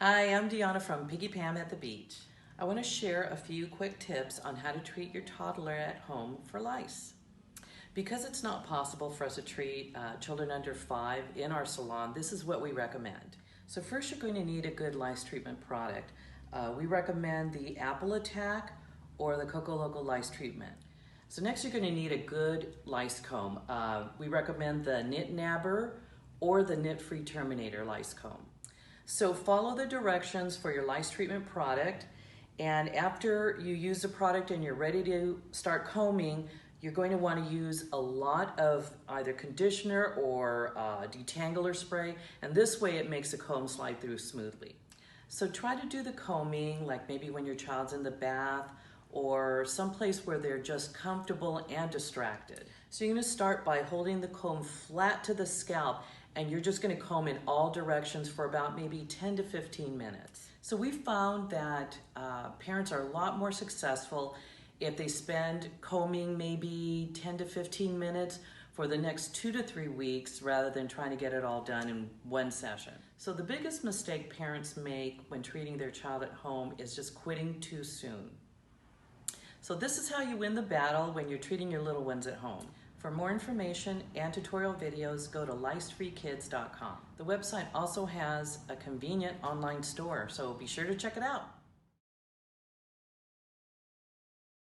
Hi, I'm Deanna from Picky Pam at the Beach. I want to share a few quick tips on how to treat your toddler at home for lice. Because it's not possible for us to treat children under 5 in our salon, this is what we recommend. So first you're going to need a good lice treatment product. We recommend the Apple Attack or the Coco Loco Lice Treatment. So next you're going to need a good lice comb. We recommend the NitNabber or the Nit-Free Terminator lice comb. So follow the directions for your lice treatment product, and after you use the product and you're ready to start combing, you're going to want to use a lot of either conditioner or detangler spray, and this way it makes the comb slide through smoothly. So try to do the combing like maybe when your child's in the bath or someplace where they're just comfortable and distracted. So you're going to start by holding the comb flat to the scalp, and you're just going to comb in all directions for about maybe 10 to 15 minutes. So we found that parents are a lot more successful if they spend combing maybe 10 to 15 minutes for the next 2 to 3 weeks rather than trying to get it all done in one session. So the biggest mistake parents make when treating their child at home is just quitting too soon. So this is how you win the battle when you're treating your little ones at home. For more information and tutorial videos, go to licefreekids.com. The website also has a convenient online store, so be sure to check it out.